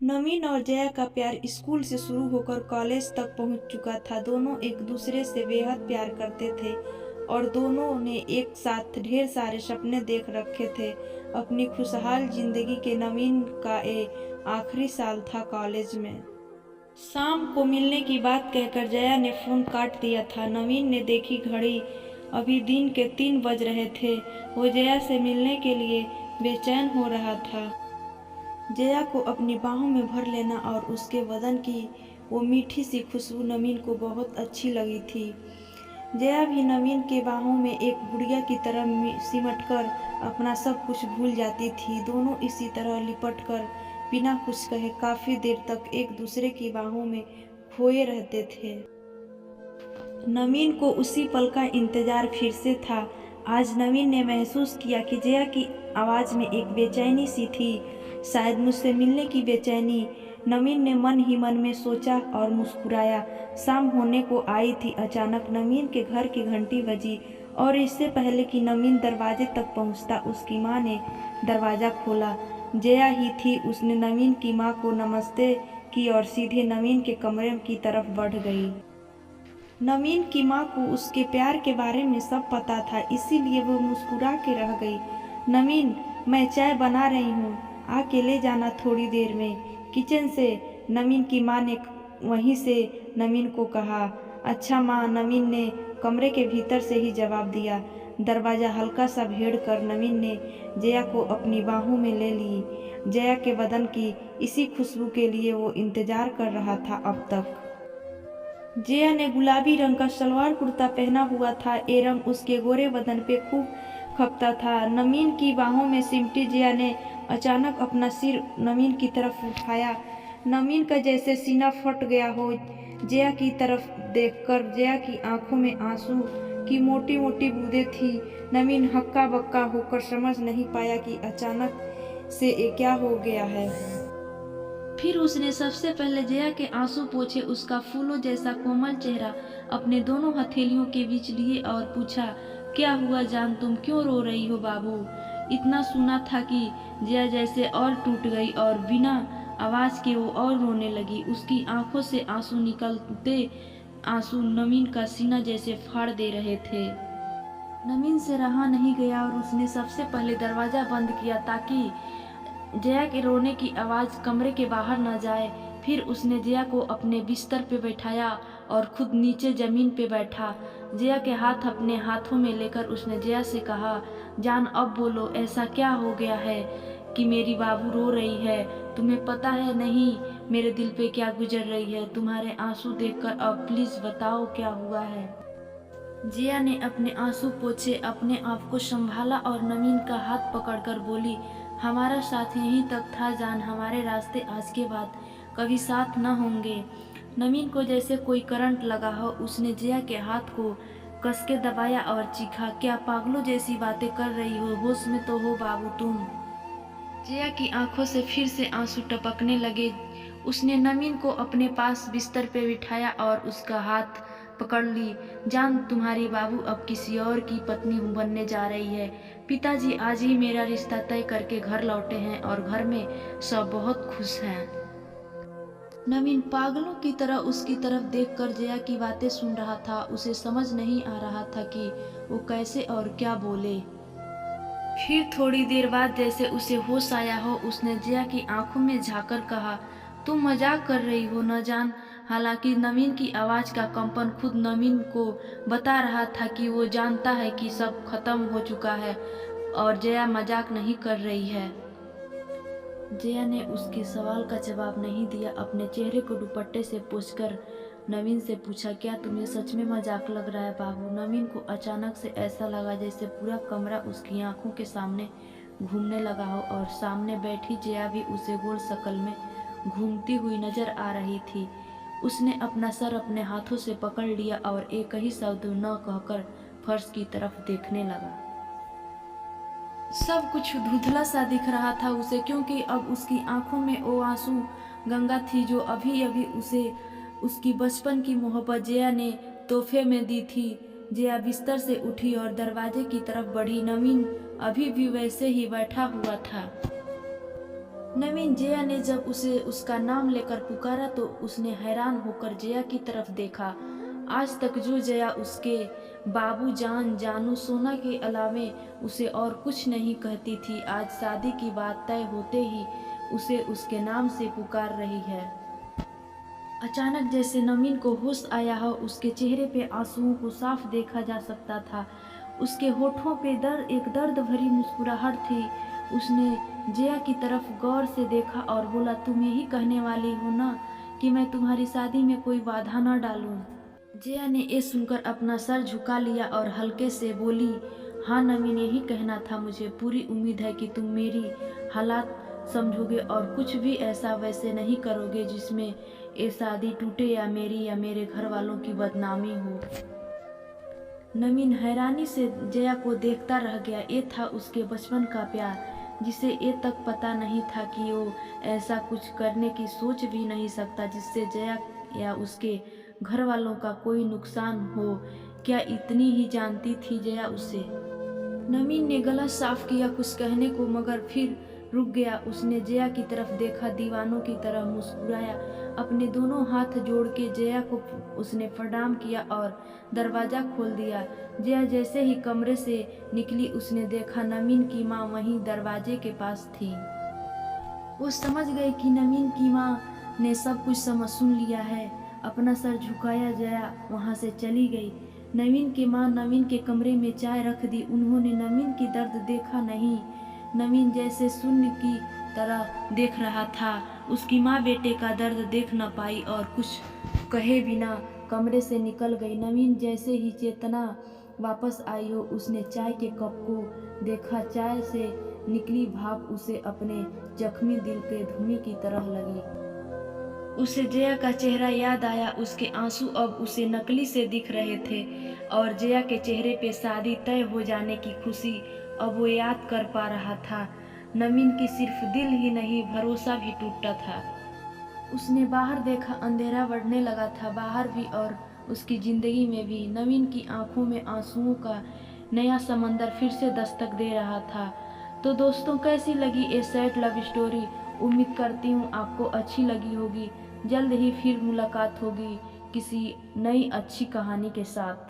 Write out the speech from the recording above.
नवीन और जया का प्यार स्कूल से शुरू होकर कॉलेज तक पहुंच चुका था। दोनों एक दूसरे से बेहद प्यार करते थे और दोनों ने एक साथ ढेर सारे सपने देख रखे थे। अपनी खुशहाल जिंदगी के नवीन का ये आखिरी साल था कॉलेज में। शाम को मिलने की बात कहकर जया ने फोन काट दिया था। नवीन ने देखी घड़ी, अभी दिन के 3 बज रहे थे। वो जया से मिलने के लिए बेचैन हो रहा था। जया को अपनी बाहों में भर लेना और उसके बदन की वो मीठी सी खुशबू नवीन को बहुत अच्छी लगी थी। जया भी नवीन के बाहों में एक गुड़िया की तरह सिमटकर अपना सब कुछ भूल जाती थी। दोनों इसी तरह लिपटकर बिना कुछ कहे काफी देर तक एक दूसरे की बाहों में खोए रहते थे। नवीन को उसी पल का इंतजार फिर से था। आज नवीन ने महसूस किया कि जया की आवाज में एक बेचैनी सी थी, शायद मुझसे मिलने की बेचैनी। नवीन ने मन ही मन में सोचा और मुस्कुराया। शाम होने को आई थी। अचानक नवीन के घर की घंटी बजी और इससे पहले कि नवीन दरवाजे तक पहुंचता, उसकी माँ ने दरवाज़ा खोला। जया ही थी। उसने नवीन की माँ को नमस्ते की और सीधे नवीन के कमरे की तरफ बढ़ गई। नवीन की माँ को उसके प्यार के बारे में सब पता था, इसीलिए वो मुस्कुरा के रह गई। नवीन, मैं चाय बना रही हूँ, आके ले जाना थोड़ी देर में। किचन से नवीन की माँ ने वहीं से नवीन को कहा। अच्छा माँ, नवीन ने कमरे के भीतर से ही जवाब दिया। दरवाज़ा हल्का सा भेड़ कर नवीन ने जया को अपनी बाहों में ले ली। जया के बदन की इसी खुशबू के लिए वो इंतजार कर रहा था अब तक। जया ने गुलाबी रंग का सलवार कुर्ता पहना हुआ था। ये रंग उसके गोरे बदन पे खूब खपता था। नवीन की बाहों में सिमटी जया ने अचानक अपना सिर नवीन की तरफ उठाया। नवीन का जैसे सीना फट गया हो। जया की तरफ देखकर जया की आंखों में आंसू की मोटी मोटी बूंदें थी। नवीन हक्का बक्का होकर समझ नहीं पाया कि अचानक से ये क्या हो गया है। फिर उसने सबसे पहले जया के आंसू पोंछे। उसका फूलों जैसा कोमल चेहरा अपने दोनों हथेलियों के बीच लिए और पूछा, क्या हुआ जान, तुम क्यों रो रही हो बाबू? इतना सुना था कि जया जैसे और टूट गई और बिना आवाज के वो और रोने लगी। उसकी आंखों से आंसू निकलते आंसू नवीन का सीना जैसे फाड़ दे रहे थे। नवीन से रहा नहीं गया और उसने सबसे पहले दरवाजा बंद किया ताकि जया के रोने की आवाज़ कमरे के बाहर न जाए। फिर उसने जया को अपने बिस्तर पे बैठाया और खुद नीचे ज़मीन पे बैठा। जया के हाथ अपने हाथों में लेकर उसने जया से कहा, जान अब बोलो, ऐसा क्या हो गया है कि मेरी बाबू रो रही है? तुम्हें पता है नहीं मेरे दिल पे क्या गुजर रही है? तुम्हारे आंसू देखकर अब प्लीज़ बताओ क्या हुआ है। जिया ने अपने आंसू पोंछे, अपने आप को संभाला और नवीन का हाथ पकड़कर बोली, हमारा साथ यहीं तक था जान, हमारे रास्ते आज के बाद कभी साथ न होंगे। नवीन को जैसे कोई करंट लगा हो। उसने जिया के हाथ को कस के दबाया और चीखा, क्या पागलों जैसी बातें कर रही हो? होश में तो हो बाबू तुम। जिया की आंखों से फिर से आंसू टपकने लगे। उसने नवीन को अपने पास बिस्तर पे बिठाया और उसका हाथ पकड़ ली। जान, तुम्हारी बाबू अब किसी और की पत्नी बनने जा रही है। पिताजी आज ही मेरा रिश्ता तय करके घर लौटे हैं और घर में सब बहुत खुश हैं। नवीन पागलों की तरह उसकी तरफ देखकर जया की बातें सुन रहा था। उसे समझ नहीं आ रहा था कि वो कैसे और क्या बोले। फिर थोड़ी देर बाद जैसे उसे होश आया हो, उसने जया की आंखों में झांककर कहा, तुम मजाक कर रही हो न जान? हालांकि नवीन की आवाज़ का कंपन खुद नवीन को बता रहा था कि वो जानता है कि सब खत्म हो चुका है और जया मजाक नहीं कर रही है। जया ने उसके सवाल का जवाब नहीं दिया। अपने चेहरे को दुपट्टे से पोंछकर नवीन से पूछा, क्या तुम्हें सच में मजाक लग रहा है बाबू? नवीन को अचानक से ऐसा लगा जैसे पूरा कमरा उसकी आंखों के सामने घूमने लगा हो और सामने बैठी जया भी उसे गोल शक्ल में घूमती हुई नजर आ रही थी। उसने अपना सर अपने हाथों से पकड़ लिया और एक ही शब्द न कहकर फर्श की तरफ देखने लगा। सब कुछ धुंधला सा दिख रहा था उसे, क्योंकि अब उसकी आंखों में वो आंसू गंगा थी जो अभी अभी उसे उसकी बचपन की मोहब्बत जया ने तोहफे में दी थी। जया बिस्तर से उठी और दरवाजे की तरफ बढ़ी। नवीन अभी भी वैसे ही बैठा हुआ था। नवीन जया ने जब उसे उसका नाम लेकर पुकारा तो उसने हैरान होकर जया की तरफ देखा। आज तक जो जया उसके बाबू जान जानू सोना के अलावे उसे और कुछ नहीं कहती थी, आज शादी की बात तय होते ही उसे उसके नाम से पुकार रही है। अचानक जैसे नवीन को होश आया हो, उसके चेहरे पे आंसुओं को साफ देखा जा सकता था। उसके होठों पे एक दर्द भरी मुस्कुराहट थी। उसने जया की तरफ गौर से देखा और बोला, तुम यही कहने वाली हो ना कि मैं तुम्हारी शादी में कोई बाधा न डालूं। जया ने ये सुनकर अपना सर झुका लिया और हल्के से बोली, हाँ नवीन, यही कहना था मुझे। पूरी उम्मीद है कि तुम मेरी हालात समझोगे और कुछ भी ऐसा वैसे नहीं करोगे जिसमें ये शादी टूटे या मेरे घर वालों की बदनामी हो। नवीन हैरानी से जया को देखता रह गया। ये था उसके बचपन का प्यार, जिसे ये तक पता नहीं था कि वो ऐसा कुछ करने की सोच भी नहीं सकता जिससे जया या उसके घर वालों का कोई नुकसान हो। क्या इतनी ही जानती थी जया उसे? नवीन ने गला साफ किया कुछ कहने को, मगर फिर रुक गया। उसने जया की तरफ देखा, दीवानों की तरह मुस्कुराया, अपने दोनों हाथ जोड़ के जया को उसने प्रणाम किया और दरवाज़ा खोल दिया। जया जैसे ही कमरे से निकली उसने देखा नवीन की माँ वहीं दरवाजे के पास थी। वो समझ गई कि नवीन की माँ ने सब कुछ सुन लिया है। अपना सर झुकाया जया वहाँ से चली गई। नवीन की माँ नवीन के कमरे में चाय रख दी। उन्होंने नवीन की दर्द देखा नहीं। नवीन जैसे शून्य की तरह देख रहा था। उसकी माँ बेटे का दर्द देख न पाई और कुछ कहे बिना कमरे से निकल गई। नवीन जैसे ही चेतना वापस आई हो, उसने चाय के कप को देखा। चाय से निकली भाप उसे अपने जख्मी दिल के धुएं की तरह लगी। उसे जया का चेहरा याद आया। उसके आंसू अब उसे नकली से दिख रहे थे और जया के चेहरे पे शादी तय हो जाने की खुशी अब वो याद कर पा रहा था। नवीन की सिर्फ दिल ही नहीं, भरोसा भी टूटा था। उसने बाहर देखा, अंधेरा बढ़ने लगा था, बाहर भी और उसकी जिंदगी में भी। नवीन की आंखों में आंसुओं का नया समंदर फिर से दस्तक दे रहा था। तो दोस्तों, कैसी लगी ये सैड लव स्टोरी? उम्मीद करती हूँ आपको अच्छी लगी होगी। जल्द ही फिर मुलाकात होगी किसी नई अच्छी कहानी के साथ।